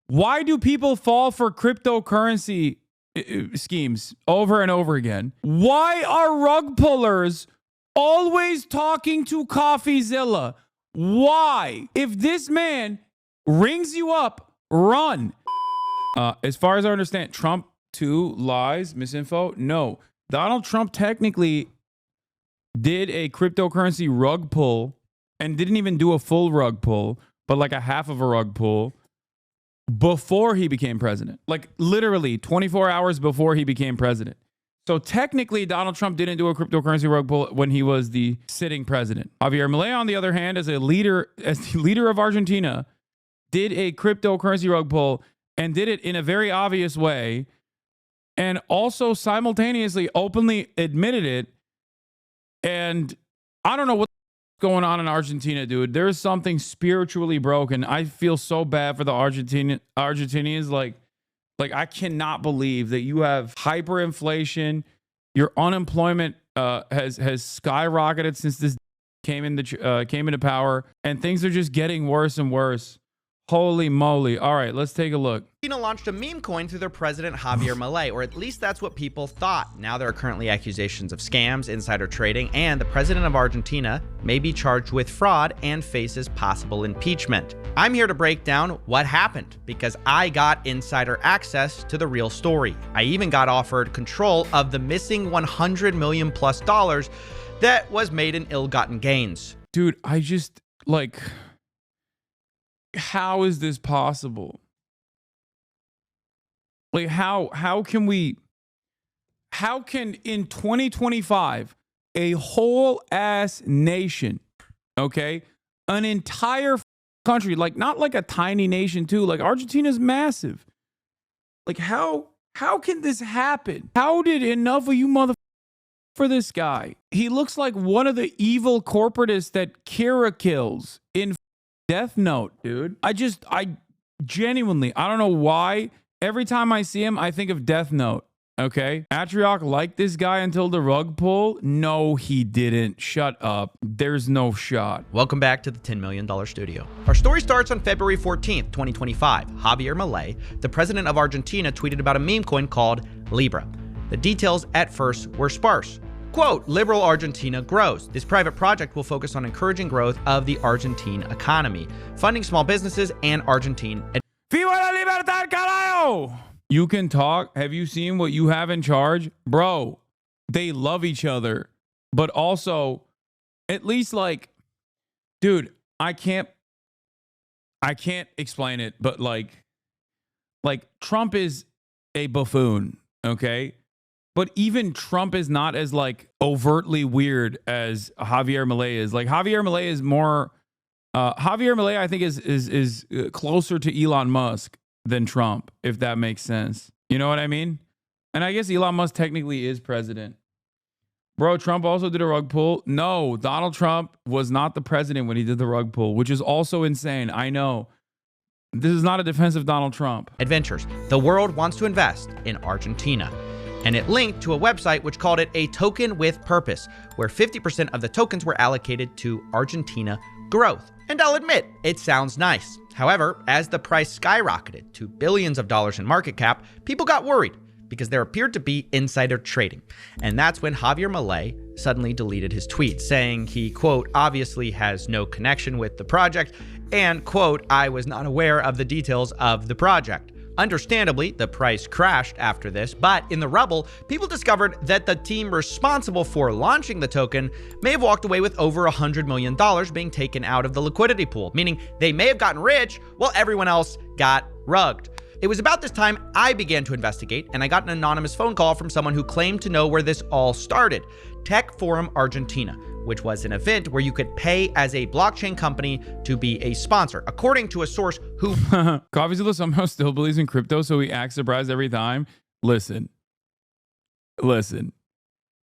Why do people fall for cryptocurrency schemes over and over again? Why are rug pullers always talking to Coffeezilla? Why? If this man rings you up, run. As far as I understand, Trump too lies, misinfo. No, Donald Trump technically did a cryptocurrency rug pull and didn't even do a full rug pull, but like a half of a rug pull before he became president. Like literally 24 hours before he became president. So technically, Donald Trump didn't do a cryptocurrency rug pull when he was the sitting president. Javier Milei, on the other hand, as the leader of Argentina, did a cryptocurrency rug pull and did it in a very obvious way, and also simultaneously openly admitted it. And I don't know what's going on in Argentina, dude. There's something spiritually broken. I feel so bad for the Argentinians. Like I cannot believe that you have hyperinflation. Your unemployment has skyrocketed since this came into power, and things are just getting worse and worse. Holy moly. All right, let's take a look. Argentina launched a meme coin through their president, Javier Milei, or at least that's what people thought. Now there are currently accusations of scams, insider trading, and the president of Argentina may be charged with fraud and faces possible impeachment. I'm here to break down what happened because I got insider access to the real story. I even got offered control of the missing $100 million+ that was made in ill-gotten gains. Dude, I just like... How is this possible? Like how can in 2025 a whole ass nation, okay, an entire country, like not like a tiny nation too, like Argentina's massive. Like how can this happen? How did enough of you motherfuckers for this guy? He looks like one of the evil corporatists that Kira kills in Death Note, dude. I genuinely, I don't know why. Every time I see him, I think of Death Note. Okay. Atrioc liked this guy until the rug pull. No, he didn't. Shut up. There's no shot. Welcome back to the $10 million studio. Our story starts on February 14th, 2025. Javier Milei, the president of Argentina, tweeted about a meme coin called Libra. The details at first were sparse. Quote, liberal Argentina grows. This private project will focus on encouraging growth of the Argentine economy, funding small businesses and Argentine. Viva la libertad, carajo! You can talk. Have you seen what you have in charge? Bro, they love each other. But also, at least like, dude, I can't explain it, but like Trump is a buffoon, okay? But even Trump is not as like overtly weird as Javier Milei is. Like Javier Milei is more. Javier Milei, I think, is closer to Elon Musk than Trump, if that makes sense. You know what I mean? And I guess Elon Musk technically is president. Bro, Trump also did a rug pull. No, Donald Trump was not the president when he did the rug pull, which is also insane. I know. This is not a defense of Donald Trump. Adventures. The world wants to invest in Argentina. And it linked to a website which called it a token with purpose, where 50% of the tokens were allocated to Argentina growth. And I'll admit, it sounds nice. However, as the price skyrocketed to billions of dollars in market cap, people got worried because there appeared to be insider trading. And that's when Javier Milei suddenly deleted his tweet, saying he, quote, obviously has no connection with the project, and, quote, I was not aware of the details of the project. Understandably, the price crashed after this, but in the rubble, people discovered that the team responsible for launching the token may have walked away with over $100 million being taken out of the liquidity pool, meaning they may have gotten rich while everyone else got rugged. It was about this time I began to investigate, and I got an anonymous phone call from someone who claimed to know where this all started, Tech Forum Argentina, which was an event where you could pay as a blockchain company to be a sponsor, according to a source who... Coffeezilla somehow still believes in crypto, so he acts surprised every time. Listen.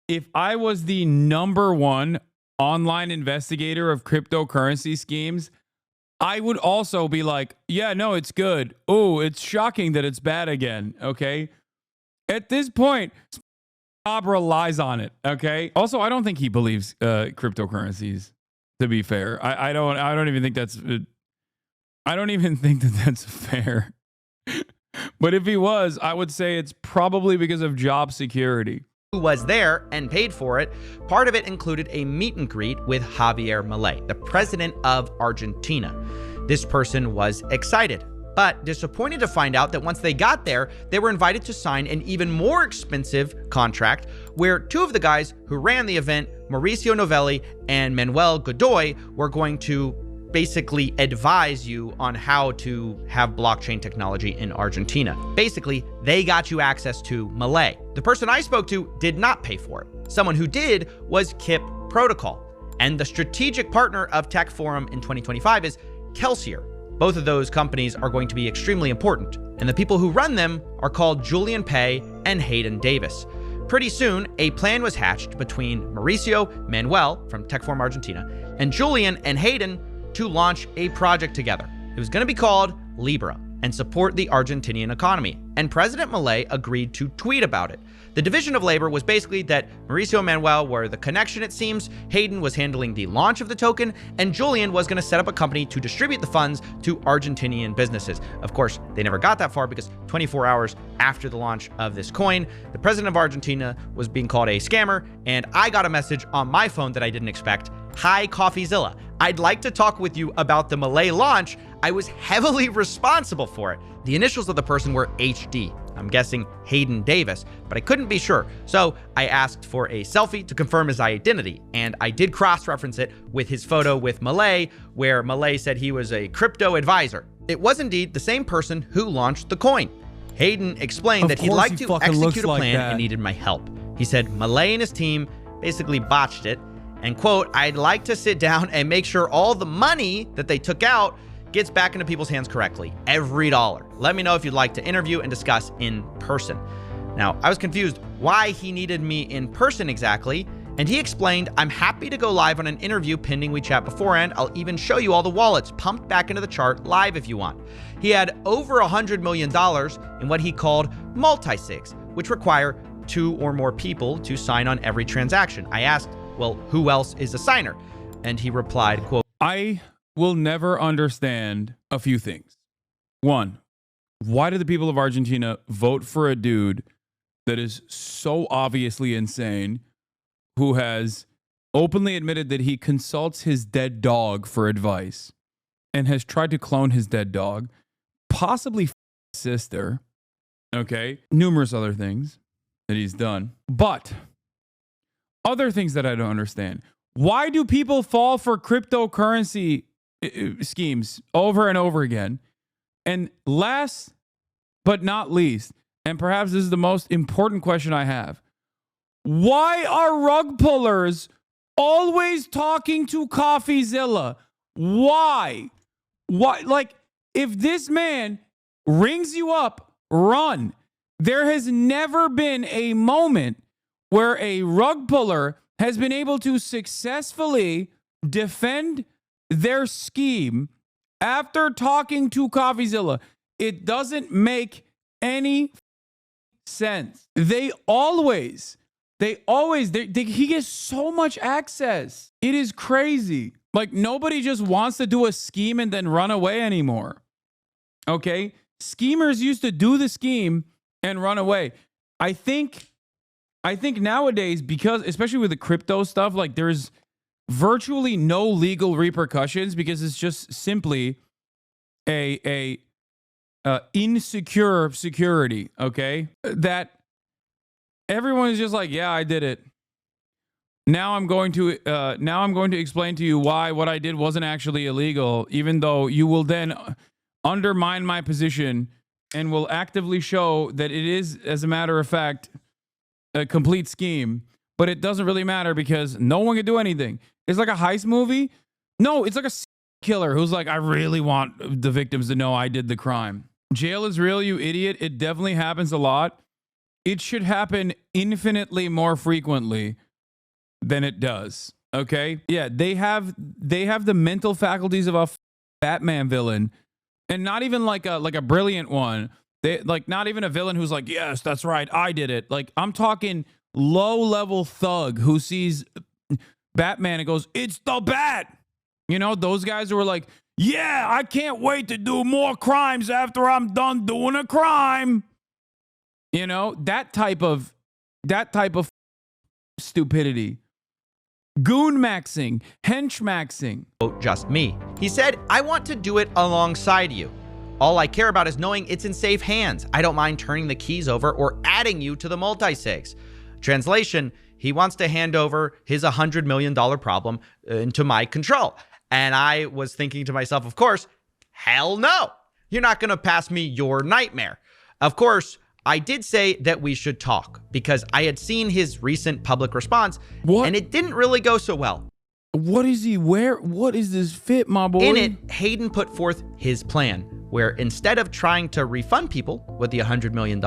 If I was the #1 online investigator of cryptocurrency schemes, I would also be like, yeah, no, it's good. Oh, it's shocking that it's bad again, okay? At this point... Bob relies on it, okay? Also, I don't think he believes cryptocurrencies, to be fair. I don't even think that's fair. But if he was, I would say it's probably because of job security. Who was there and paid for it. Part of it included a meet and greet with Javier Milei, the president of Argentina. This person was excited, but disappointed to find out that once they got there, they were invited to sign an even more expensive contract where two of the guys who ran the event, Mauricio Novelli and Manuel Godoy, were going to basically advise you on how to have blockchain technology in Argentina. Basically, they got you access to Milei. The person I spoke to did not pay for it. Someone who did was Kip Protocol. And the strategic partner of Tech Forum in 2025 is Kelsier. Both of those companies are going to be extremely important. And the people who run them are called Julian Pei and Hayden Davis. Pretty soon, a plan was hatched between Mauricio, Manuel from Tech Forum Argentina, and Julian and Hayden to launch a project together. It was going to be called Libra and support the Argentinian economy. And President Milei agreed to tweet about it. The division of labor was basically that Mauricio and Manuel were the connection, it seems, Hayden was handling the launch of the token, and Julian was going to set up a company to distribute the funds to Argentinian businesses. Of course, they never got that far because 24 hours after the launch of this coin, the president of Argentina was being called a scammer, and I got a message on my phone that I didn't expect. Hi, Coffeezilla. I'd like to talk with you about the Milei launch. I was heavily responsible for it. The initials of the person were HD. I'm guessing Hayden Davis, but I couldn't be sure. So I asked for a selfie to confirm his identity, and I did cross-reference it with his photo with Milei, where Milei said he was a crypto advisor. It was indeed the same person who launched the coin. Hayden explained that he'd like to execute a plan and needed my help. He said Milei and his team basically botched it, and quote, I'd like to sit down and make sure all the money that they took out gets back into people's hands correctly. Every dollar. Let me know if you'd like to interview and discuss in person. Now, I was confused why he needed me in person exactly, and he explained, I'm happy to go live on an interview pending we chat beforehand. I'll even show you all the wallets pumped back into the chart live if you want. He had over $100 million in what he called multi-sigs, which require 2 or more people to sign on every transaction. I asked, well, who else is a signer? And he replied, quote, I will never understand a few things. One, why do the people of Argentina vote for a dude that is so obviously insane, who has openly admitted that he consults his dead dog for advice and has tried to clone his dead dog, possibly his sister, okay, numerous other things that he's done. But other things that I don't understand. Why do people fall for cryptocurrency schemes over and over again? And last but not least, and perhaps this is the most important question I have, why are rug pullers always talking to Coffeezilla? Why? Why? Like, if this man rings you up, run. There has never been a moment where a rug puller has been able to successfully defend their scheme after talking to Coffeezilla. It doesn't make any sense. He gets so much access. It is crazy. Like, nobody just wants to do a scheme and then run away anymore. Okay? Schemers used to do the scheme and run away. I think nowadays, because especially with the crypto stuff, like, there's virtually no legal repercussions because it's just simply a insecure security, okay? That everyone is just like, yeah, I did it. Now I'm going to explain to you why what I did wasn't actually illegal, even though you will then undermine my position and will actively show that it is, as a matter of fact, a complete scheme. But it doesn't really matter because no one can do anything. It's like a heist movie. No, it's like a killer who's like, I really want the victims to know I did the crime. Jail is real, you idiot. It definitely happens a lot. It should happen infinitely more frequently than it does. Okay? Yeah, they have the mental faculties of a Batman villain, and not even like a brilliant one. They like not even a villain who's like, yes, that's right, I did it. Like, I'm talking low-level thug who sees Batman and goes, it's the Bat. You know, those guys who are like, Yeah, I can't wait to do more crimes after I'm done doing a crime. You know, that type of stupidity. Goon maxing, hench maxing. Just me. He said, I want to do it alongside you. All I care about is knowing it's in safe hands. I don't mind turning the keys over or adding you to the multisigs. Translation, he wants to hand over his $100 million problem into my control. And I was thinking to myself, of course, hell no. You're not going to pass me your nightmare. Of course, I did say that we should talk because I had seen his recent public response and it didn't really go so well. What is he wearing? What is this fit, my boy? In it, Hayden put forth his plan, where instead of trying to refund people with the $100 million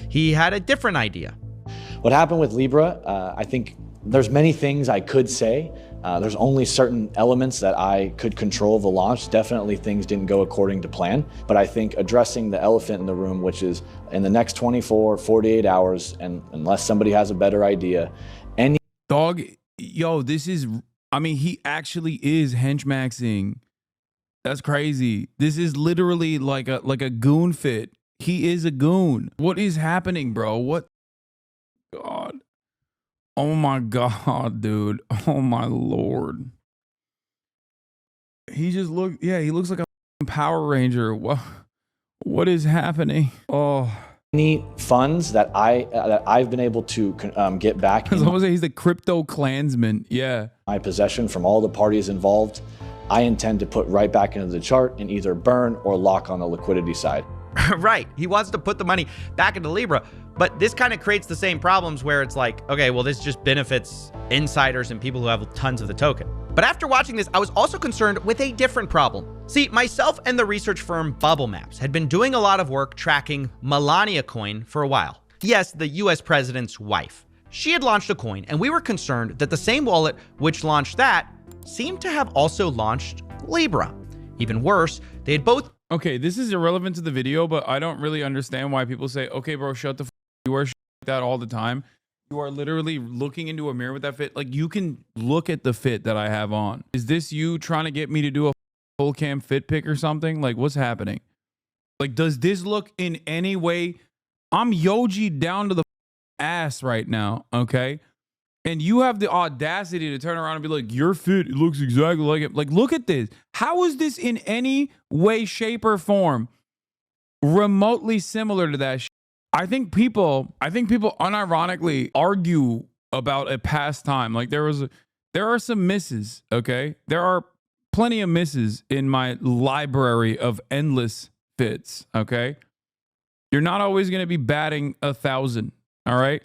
he had a different idea. What happened with Libra, I think there's many things I could say. There's only certain elements that I could control the launch. Definitely things didn't go according to plan, but I think addressing the elephant in the room, which is in the next 24, 48 hours, and unless somebody has a better idea, any dog, yo, this is, I mean, he actually is henchmaxing. That's crazy. This is literally like a goon fit. He is a goon. What is happening, bro? What? God. Oh my God, dude. Oh my Lord. He just looked, yeah, he looks like a Power Ranger. What is happening? Oh. Any funds that I've been able to get back in he's the crypto Klansman. Yeah. my possession from all the parties involved, I intend to put right back into the chart and either burn or lock on the liquidity side. Right. He wants to put the money back into Libra, but this kind of creates the same problems where it's like, okay, well, this just benefits insiders and people who have tons of the token. But after watching this, I was also concerned with a different problem. See, myself and the research firm Bubble Maps had been doing a lot of work tracking Melania Coin for a while. Yes, the US president's wife. She had launched a coin, and we were concerned that the same wallet which launched that seemed to have also launched Libra. Even worse, they had both... Okay, this is irrelevant to the video, but I don't really understand why people say, okay, bro, shut the f***. You are like that all the time. You are literally looking into a mirror with that fit. Like, you can look at the fit that I have on. Is this you trying to get me to do a full cam fit pick or something? Like, what's happening? Like, does this look in any way? I'm Yoji down to the ass right now, okay? And you have the audacity to turn around and be like, your fit, it looks exactly like it. Like, look at this. How is this in any way, shape, or form remotely similar to that shit? I think people unironically argue about a past time. Like, there are some misses, okay? There are plenty of misses in my library of endless fits, okay? You're not always going to be batting 1,000, all right?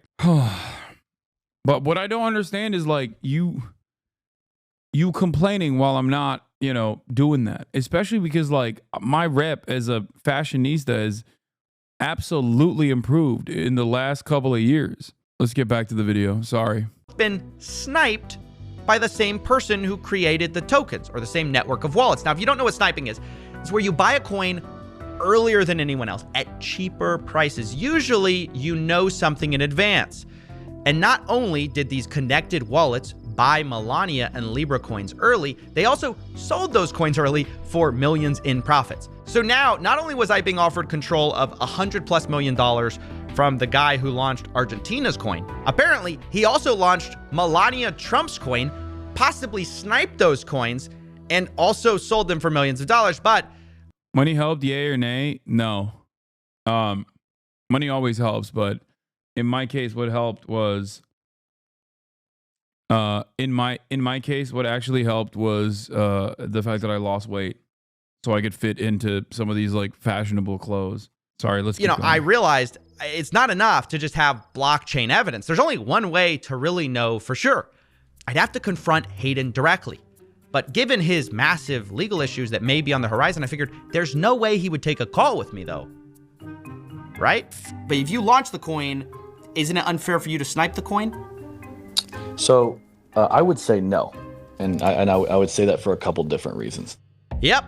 But what I don't understand is, like, you complaining while I'm not, you know, doing that. Especially because, like, my rep as a fashionista is absolutely improved in the last couple of years. Let's get back to the video. Sorry. Been sniped by the same person who created the tokens, or the same network of wallets. Now, if you don't know what sniping is, it's where you buy a coin earlier than anyone else at cheaper prices. Usually, you know something in advance. And not only did these connected wallets buy Melania and Libra coins early, they also sold those coins early for millions in profits. So now, not only was I being offered control of $100+ million from the guy who launched Argentina's coin, apparently he also launched Melania Trump's coin, possibly sniped those coins, and also sold them for millions of dollars. But money helped, yay or nay? No. Money always helps, but in my case, what helped was in my case, what actually helped was the fact that I lost weight, so I could fit into some of these like fashionable clothes. Sorry, let's keep going. I realized it's not enough to just have blockchain evidence. There's only one way to really know for sure. I'd have to confront Hayden directly. But given his massive legal issues that may be on the horizon, I figured there's no way he would take a call with me, though. Right? But if you launch the coin, isn't it unfair for you to snipe the coin? So I would say no. And I would say that for a couple different reasons. Yep,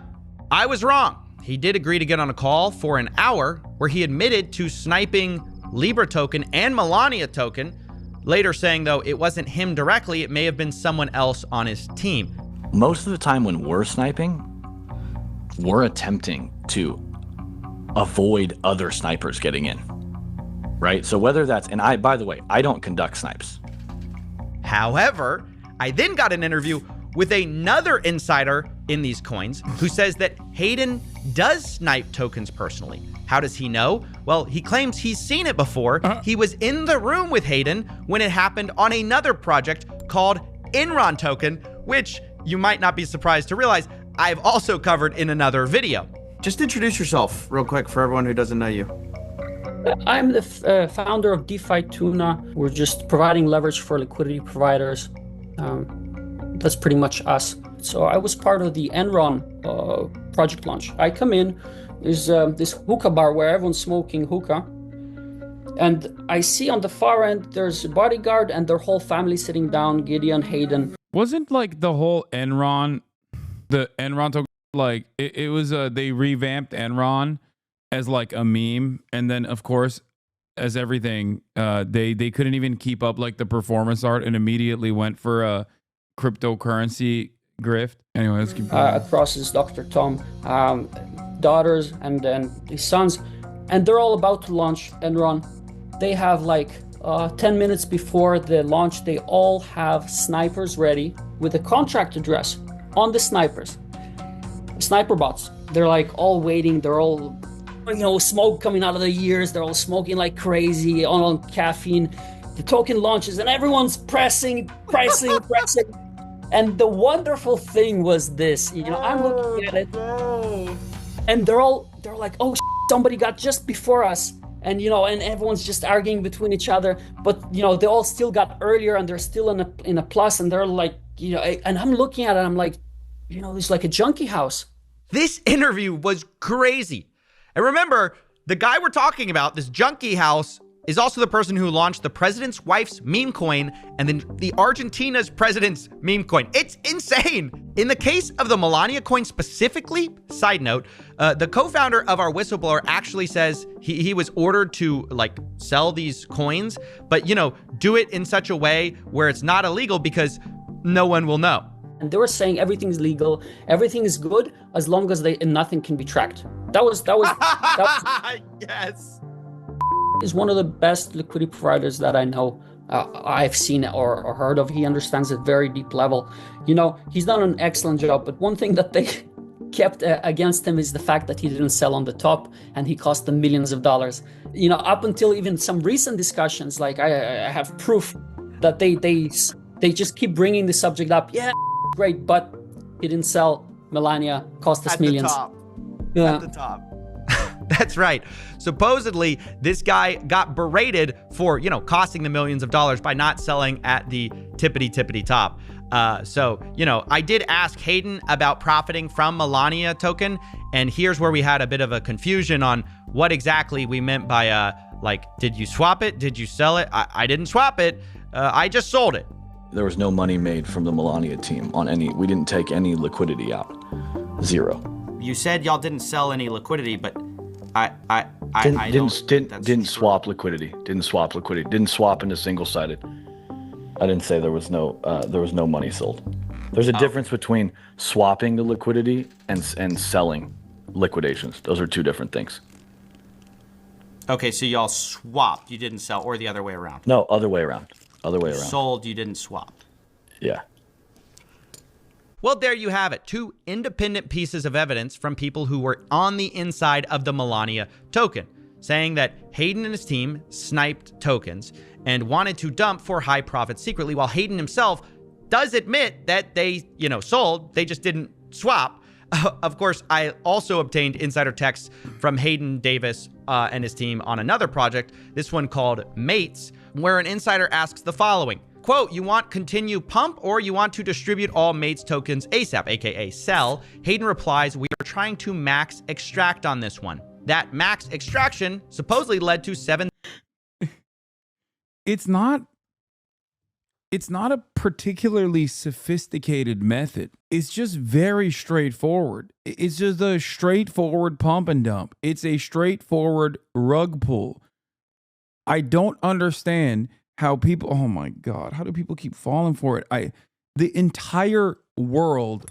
I was wrong. He did agree to get on a call for an hour where he admitted to sniping Libra token and Melania token, later saying, though, it wasn't him directly, it may have been someone else on his team. Most of the time when we're sniping, we're attempting to avoid other snipers getting in, right? So whether that's, and by the way, I don't conduct snipes. However, I then got an interview with another insider in these coins who says that Hayden does snipe tokens personally. How does he know? Well, he claims he's seen it before. He was in the room with Hayden when it happened on another project called Enron Token, which you might not be surprised to realize I've also covered in another video. Just introduce yourself real quick for everyone who doesn't know you. I'm the founder of DeFi Tuna. We're just providing leverage for liquidity providers. That's pretty much us. So I was part of the Enron project launch. I come in, there's this hookah bar where everyone's smoking hookah. And I see on the far end, there's a bodyguard and their whole family sitting down, Gideon, Hayden. Wasn't like the whole Enron, the Enron token, like it was they revamped Enron as like a meme, and then of course as everything they couldn't even keep up like the performance art and immediately went for a cryptocurrency grift. Anyway, let's keep going. Across is Dr. Tom, daughters and then his sons, and they're all about to launch Enron. They have like 10 minutes before the launch, they all have snipers ready with a contract address on the snipers. Sniper bots. They're like all waiting. They're all, smoke coming out of their ears. They're all smoking like crazy on caffeine. The token launches and everyone's pressing. And the wonderful thing was this, I'm looking at it and they're like, oh, somebody got just before us. And, and everyone's just arguing between each other, but, they all still got earlier and they're still in a plus, and they're like, and I'm looking at it, I'm like, it's like a junkie house. This interview was crazy. And remember, the guy we're talking about, this junkie house, is also the person who launched the president's wife's meme coin and then the Argentina's president's meme coin. It's insane. In the case of the Melania coin specifically, side note, the co-founder of our whistleblower actually says he was ordered to like sell these coins, but do it in such a way where it's not illegal because no one will know. And they were saying everything's legal, everything is good as long as nothing can be tracked. That was yes. Is one of the best liquidity providers that I know. I've seen or heard of. He understands at very deep level. He's done an excellent job. But one thing that they kept against him is the fact that he didn't sell on the top, and he cost them millions of dollars. Up until even some recent discussions, like I have proof that they just keep bringing the subject up. Yeah, great, but he didn't sell. Melania cost us millions. At the top. That's right. Supposedly, this guy got berated for, costing the millions of dollars by not selling at the tippity top. So, I did ask Hayden about profiting from Melania token, and here's where we had a bit of a confusion on what exactly we meant by, did you swap it? Did you sell it? I didn't swap it. I just sold it. There was no money made from the Melania team on we didn't take any liquidity out. Zero. You said y'all didn't sell any liquidity, but didn't swap liquidity. Didn't swap liquidity. Didn't swap into single-sided. I didn't say there was no money sold. There's a difference between swapping the liquidity and selling liquidations. Those are two different things. Okay, so y'all swapped. You didn't sell, or the other way around. No, other way around. Sold. You didn't swap. Yeah. Well, there you have it. Two independent pieces of evidence from people who were on the inside of the Melania token, saying that Hayden and his team sniped tokens and wanted to dump for high profit secretly, while Hayden himself does admit that they, sold, they just didn't swap. Of course, I also obtained insider texts from Hayden Davis and his team on another project, this one called Mates, where an insider asks the following. Quote, you want continue pump or you want to distribute all Mates tokens ASAP, aka sell? Hayden replies, we are trying to max extract on this one. That max extraction supposedly led to 7. It's not a particularly sophisticated method. It's just very straightforward. It's just a straightforward pump and dump. It's a straightforward rug pull. I don't understand how people, oh my God, how do people keep falling for it? The entire world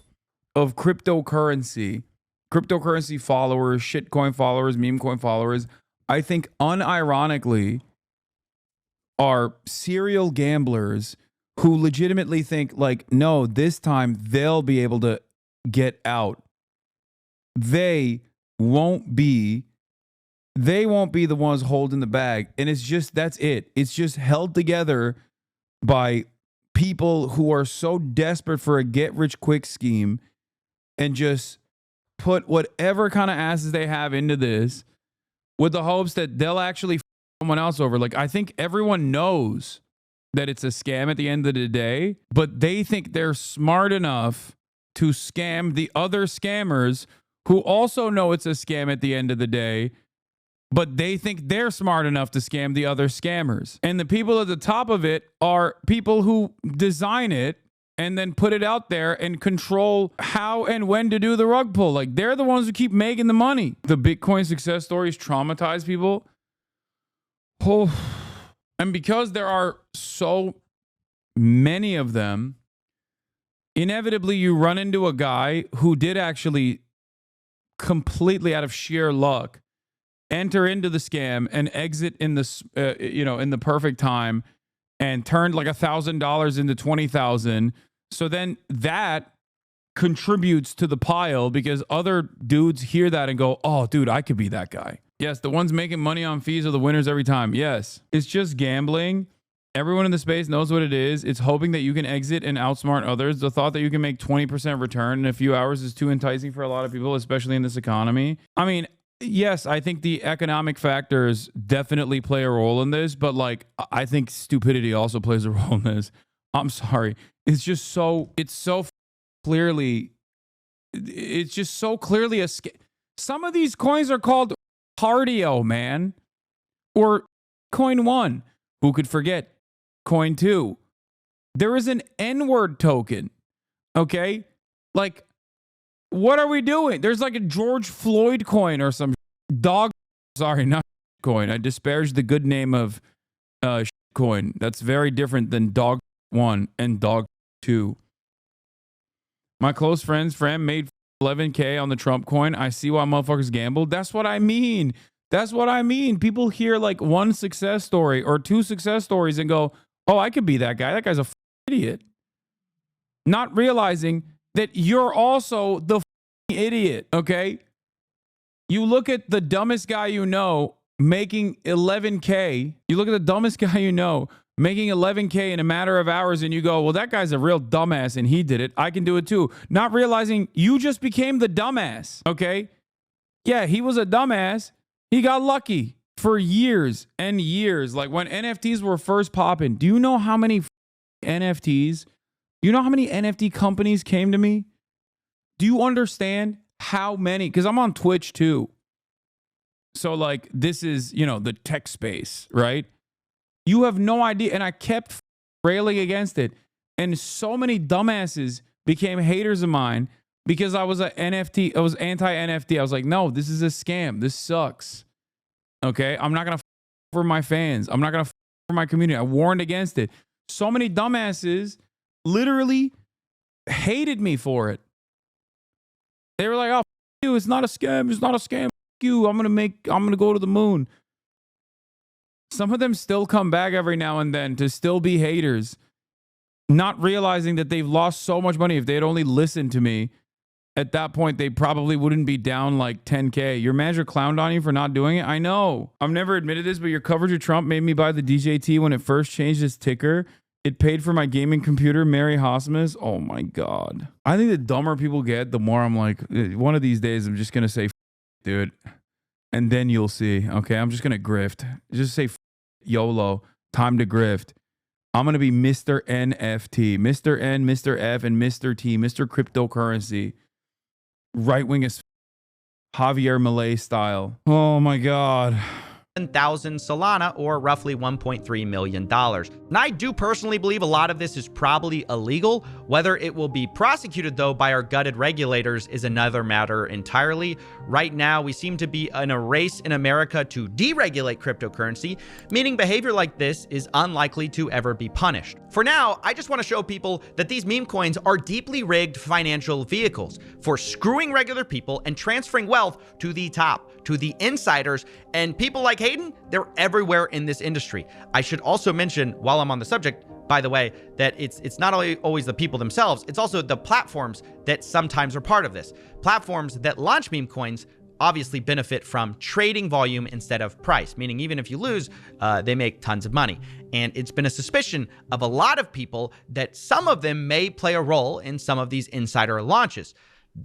of cryptocurrency cryptocurrency followers, shitcoin followers, meme coin followers, I think unironically are serial gamblers who legitimately think like, no, this time they'll be able to get out. They won't be the ones holding the bag. And it's just, that's it. It's just held together by people who are so desperate for a get rich quick scheme and just put whatever kind of asses they have into this with the hopes that they'll actually someone else over. Like, I think everyone knows that it's a scam at the end of the day, but they think they're smart enough to scam the other scammers who also know it's a scam at the end of the day, but they think they're smart enough to scam the other scammers. And the people at the top of it are people who design it and then put it out there and control how and when to do the rug pull. Like, they're the ones who keep making the money. The Bitcoin success stories traumatize people. Oh. And because there are so many of them, inevitably you run into a guy who did actually completely out of sheer luck enter into the scam and exit in the in the perfect time and turned like $1,000 into 20,000. So then that contributes to the pile because other dudes hear that and go, oh, dude, I could be that guy. Yes, the ones making money on fees are the winners every time. Yes, it's just gambling. Everyone in the space knows what it is. It's hoping that you can exit and outsmart others. The thought that you can make 20% return in a few hours is too enticing for a lot of people, especially in this economy. I mean, yes, I think the economic factors definitely play a role in this, but like, I think stupidity also plays a role in this. I'm sorry. It's just so, it's so clearly a scam. Some of these coins are called cardio, man, or coin 1. Who could forget coin 2? There is an N-word token. Okay, like, what are we doing? There's like a George Floyd coin or some dog. Sorry, not coin. I disparaged the good name of coin. That's very different than dog 1 and dog 2. My close friend's friend made 11K on the Trump coin. I see why motherfuckers gambled. That's what I mean. That's what I mean. People hear like one success story or two success stories and go, oh, I could be that guy. That guy's a idiot. Not realizing that you're also the idiot, okay? You look at the dumbest guy you know making 11K. You look at the dumbest guy you know making 11K in a matter of hours and you go, well, that guy's a real dumbass and he did it. I can do it too. Not realizing you just became the dumbass, okay? Yeah, he was a dumbass. He got lucky for years and years. Like when NFTs were first popping, do you know how many NFTs? You know how many NFT companies came to me? Do you understand how many? Because I'm on Twitch too. So like this is, the tech space, right? You have no idea. And I kept railing against it. And so many dumbasses became haters of mine because I was an NFT. I was anti-NFT. I was like, no, this is a scam. This sucks. Okay? I'm not going to for my fans. I'm not going to for my community. I warned against it. So many dumbasses literally hated me for it. They were like, oh, you, it's not a scam. It's not a scam. You, I'm going to go to the moon. Some of them still come back every now and then to still be haters, not realizing that they've lost so much money. If they had only listened to me at that point, they probably wouldn't be down like 10K. Your manager clowned on you for not doing it. I know. I've never admitted this, but your coverage of Trump made me buy the DJT when it first changed its ticker. It paid for my gaming computer, Merry Hasanabi. Oh my God. I think the dumber people get, the more I'm like, one of these days, I'm just going to say, dude, and then you'll see. Okay, I'm just going to grift. Just say, YOLO, time to grift. I'm going to be Mr. NFT, Mr. N, Mr. F, and Mr. T, Mr. Cryptocurrency. Right wing as Javier Milei style. Oh my God. 1,000 Solana, or roughly $1.3 million. And I do personally believe a lot of this is probably illegal. Whether it will be prosecuted, though, by our gutted regulators is another matter entirely. Right now, we seem to be in a race in America to deregulate cryptocurrency, meaning behavior like this is unlikely to ever be punished. For now, I just want to show people that these meme coins are deeply rigged financial vehicles for screwing regular people and transferring wealth to the top, to the insiders, and people like Hayden, they're everywhere in this industry. I should also mention, while I'm on the subject, by the way, that it's not only always the people themselves, it's also the platforms that sometimes are part of this. Platforms that launch meme coins obviously benefit from trading volume instead of price, meaning even if you lose, they make tons of money. And it's been a suspicion of a lot of people that some of them may play a role in some of these insider launches.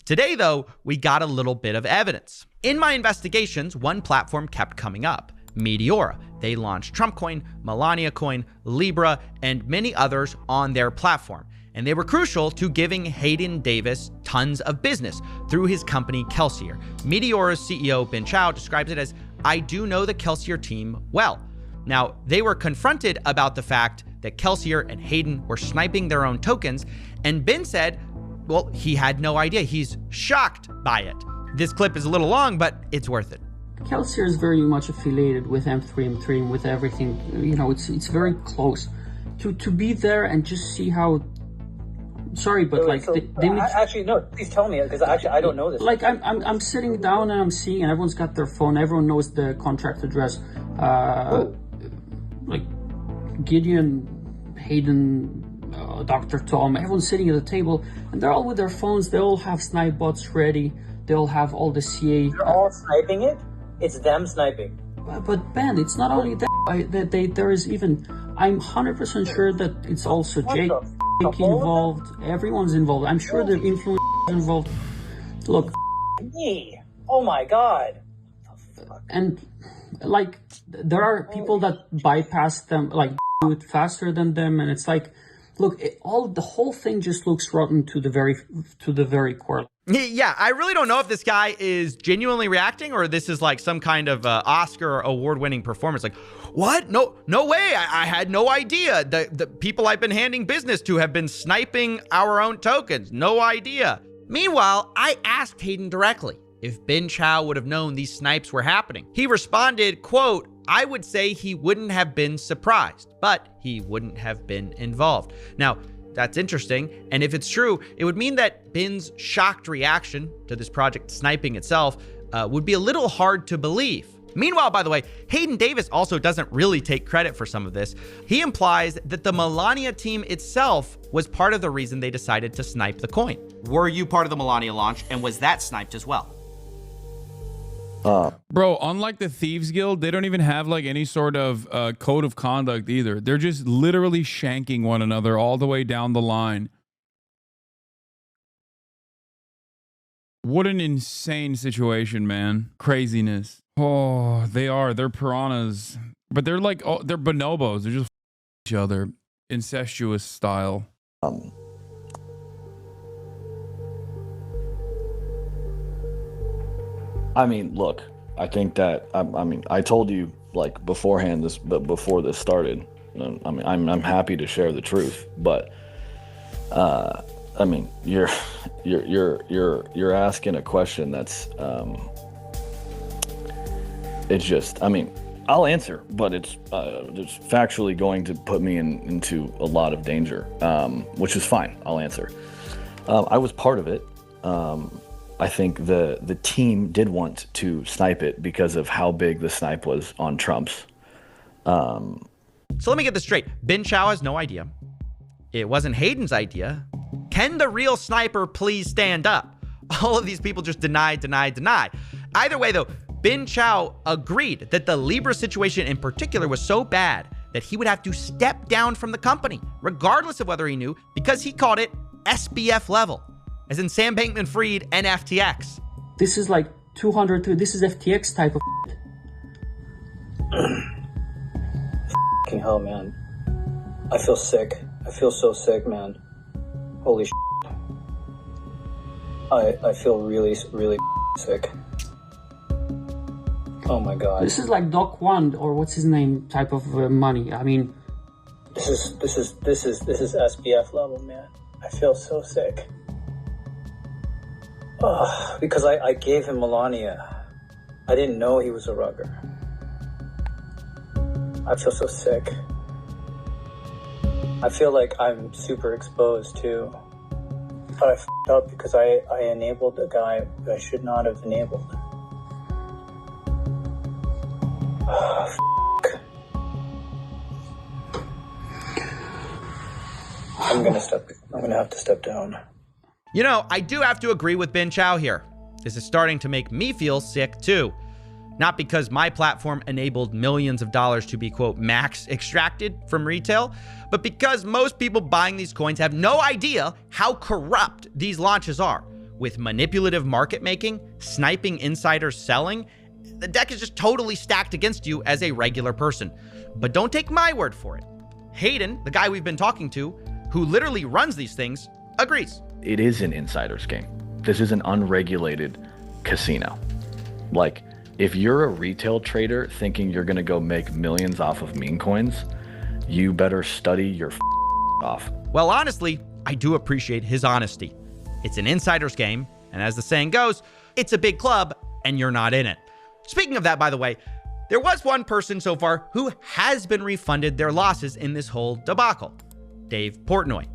Today, though, we got a little bit of evidence. In my investigations, one platform kept coming up, Meteora. They launched Trump Coin, Melania Coin, Libra, and many others on their platform. And they were crucial to giving Hayden Davis tons of business through his company Kelsier. Meteora's CEO Ben Chao describes it as, "I do know the Kelsier team well." Now, they were confronted about the fact that Kelsier and Hayden were sniping their own tokens, and Ben said, well, he had no idea. He's shocked by it. This clip is a little long, but it's worth it. Kelsier is very much affiliated with M3 and with everything. You know, it's very close. To be there and just see how. Sorry, but like actually no. Please tell me, because actually I don't know this. Like I'm sitting down and I'm seeing, and everyone's got their phone. Everyone knows the contract address. Like Gideon, Hayden, Dr. Tom. Everyone's sitting at the table, and they're all with their phones. They all have snipe bots ready. They all have all the CA. They're all sniping it. It's them sniping. But Ben, it's not only that. There is even. I'm 100% sure that it's also Jake involved. Everyone's involved. I'm sure the influencers involved. Look. Me. Oh my god. And like there are people that bypass them, like do it faster than them, and it's like, look, the whole thing just looks rotten to the very core. Yeah, I really don't know if this guy is genuinely reacting or this is like some kind of Oscar award-winning performance. Like, what? No way. I had no idea. The people I've been handing business to have been sniping our own tokens. No idea. Meanwhile, I asked Hayden directly if Ben Chao would have known these snipes were happening. He responded, quote, "I would say he wouldn't have been surprised, but he wouldn't have been involved." Now, that's interesting, and if it's true, it would mean that Ben's shocked reaction to this project sniping itself would be a little hard to believe. Meanwhile, by the way, Hayden Davis also doesn't really take credit for some of this. He implies that the Melania team itself was part of the reason they decided to snipe the coin. Were you part of the Melania launch, and was that sniped as well? Bro, unlike the Thieves Guild, they don't even have like any sort of code of conduct either. They're just literally shanking one another all the way down the line. What an insane situation, man. Craziness. Oh, they are. They're piranhas. But they're like, oh, they're bonobos. They're just each other. Incestuous style. I mean, look, I think that, I mean, I told you like beforehand but before this started, I mean, I'm happy to share the truth, but, I mean, you're asking a question that's, it's just, I mean, I'll answer, but it's factually going to put me into a lot of danger, which is fine. I'll answer. I was part of it. I think the team did want to snipe it because of how big the snipe was on Trump's. So let me get this straight. Ben Chao has no idea. It wasn't Hayden's idea. Can the real sniper please stand up? All of these people just deny. Either way, though, Ben Chao agreed that the Libra situation in particular was so bad that he would have to step down from the company, regardless of whether he knew, because he called it SBF level, as in Sam Bankman-Fried and FTX. This is like 200, this is FTX type of Fucking hell, man. I feel sick. I feel so sick, man. Holy shit. I feel really, really sick. Oh my god. This is like Doc One or what's his name type of money. I mean, This is SBF level, man. I feel so sick. Because I gave him Melania. I didn't know he was a rugger. I feel so sick. I feel like I'm super exposed too. But I f***ed up because I enabled a guy who I should not have enabled. I'm gonna have to step down. You know, I do have to agree with Ben Chow here. This is starting to make me feel sick too. Not because my platform enabled millions of dollars to be, quote, max extracted from retail, but because most people buying these coins have no idea how corrupt these launches are. With manipulative market making, sniping insiders selling, the deck is just totally stacked against you as a regular person. But don't take my word for it. Hayden, the guy we've been talking to, who literally runs these things, agrees. It is an insider's game. This is an unregulated casino. Like, if you're a retail trader thinking you're gonna go make millions off of meme coins, you better study your off. Well, honestly, I do appreciate his honesty. It's an insider's game, and as the saying goes, it's a big club, and you're not in it. Speaking of that, by the way, there was one person so far who has been refunded their losses in this whole debacle. Dave Portnoy.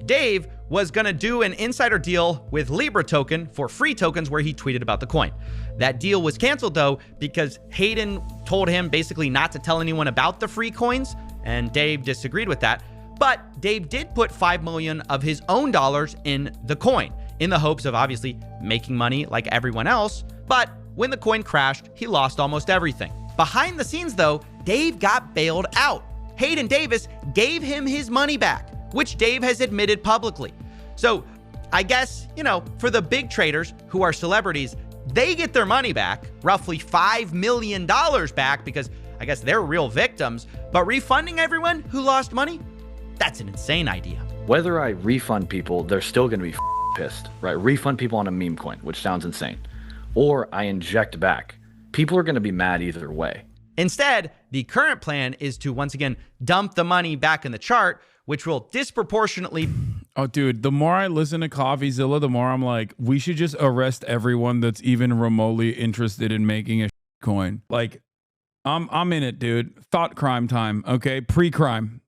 Dave was gonna do an insider deal with Libra token for free tokens where he tweeted about the coin. That deal was canceled though because Hayden told him basically not to tell anyone about the free coins, and Dave disagreed with that. But Dave did put 5 million of his own dollars in the coin in the hopes of obviously making money like everyone else. But when the coin crashed, he lost almost everything. Behind the scenes though, Dave got bailed out. Hayden Davis gave him his money back, which Dave has admitted publicly. So I guess, you know, for the big traders who are celebrities, they get their money back, roughly $5 million back, because I guess they're real victims. But refunding everyone who lost money, that's an insane idea. Whether I refund people, they're still gonna be pissed, right? Refund people on a meme coin, which sounds insane. Or I inject back. People are gonna be mad either way. Instead, the current plan is to once again dump the money back in the chart, which will disproportionately... Oh, dude, the more I listen to Coffeezilla, the more I'm like, we should just arrest everyone that's even remotely interested in making a coin. Like, I'm in it, dude. Thought crime time, okay? Pre-crime.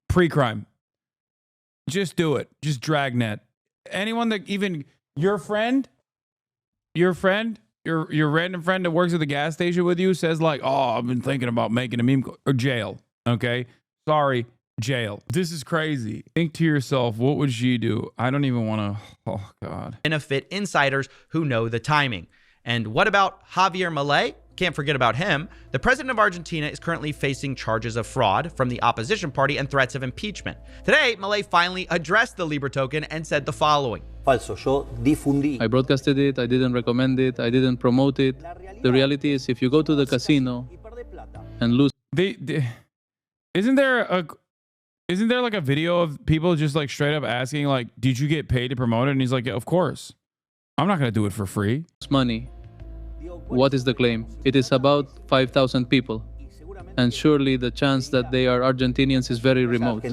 Just do it. Just dragnet. Anyone that even... Your random friend that works at the gas station with you says like, oh, I've been thinking about making a meme or jail. Okay. Sorry. Jail. This is crazy. Think to yourself, what would she do? I don't even want to. Oh, God. Benefit insiders who know the timing. And what about Javier Milei? Can't forget about him. The president of Argentina is currently facing charges of fraud from the opposition party and threats of impeachment. Today, Milei finally addressed the Libra token and said the following. Falso. Yo difundí. I broadcasted it, I didn't recommend it, I didn't promote it. The reality is if you go to the casino and lose... Isn't there like a video of people just like straight up asking like, did you get paid to promote it? And he's like, yeah, of course. I'm not going to do it for free. Money. What is the claim? It is about 5,000 people. And surely the chance that they are Argentinians is very remote.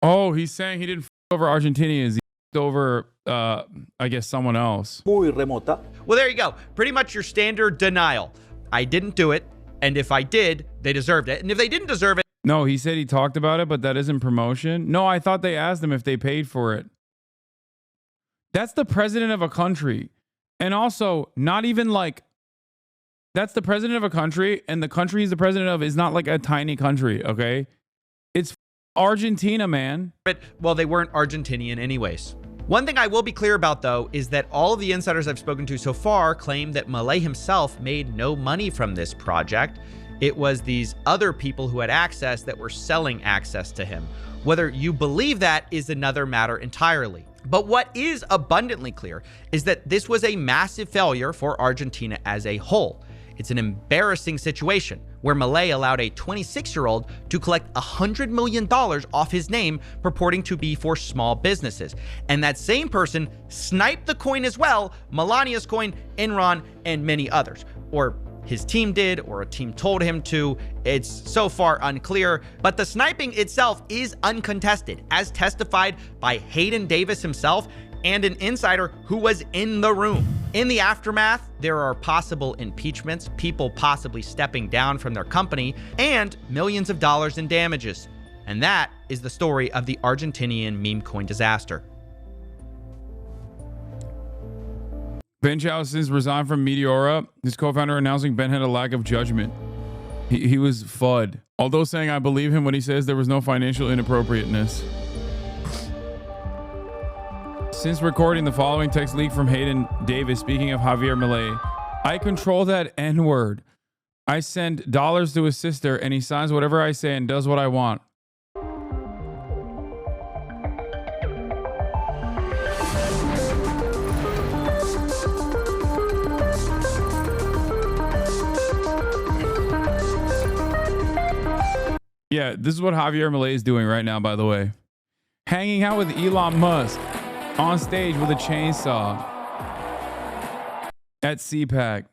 Oh, he's saying he didn't f over Argentinians. He f over, I guess, someone else. Well, there you go. Pretty much your standard denial. I didn't do it. And if I did, they deserved it. And if they didn't deserve it... No, he said he talked about it, but that isn't promotion. No, I thought they asked him if they paid for it. That's the president of a country. And also, not even like, that's the president of a country, and the country he's the president of is not like a tiny country, okay? It's Argentina, man. But, well, they weren't Argentinian anyways. One thing I will be clear about, though, is that all of the insiders I've spoken to so far claim that Milei himself made no money from this project. It was these other people who had access that were selling access to him. Whether you believe that is another matter entirely. But what is abundantly clear is that this was a massive failure for Argentina as a whole. It's an embarrassing situation where Milei allowed a 26-year-old to collect $100 million off his name, purporting to be for small businesses. And that same person sniped the coin as well, Melania's coin, Enron, and many others. Or his team did, or a team told him to. It's so far unclear, but the sniping itself is uncontested, as testified by Hayden Davis himself and an insider who was in the room. In the aftermath, there are possible impeachments, people possibly stepping down from their company, and millions of dollars in damages. And that is the story of the Argentinian meme coin disaster. Ben Chao since resigned from Meteora. His co-founder announcing Ben had a lack of judgment. He was FUD. Although saying I believe him when he says there was no financial inappropriateness. Since recording the following text leak from Hayden Davis, speaking of Javier Milei, I control that N-word. I send dollars to his sister and he signs whatever I say and does what I want. Yeah, this is what Javier Milei is doing right now, by the way. Hanging out with Elon Musk on stage with a chainsaw at CPAC.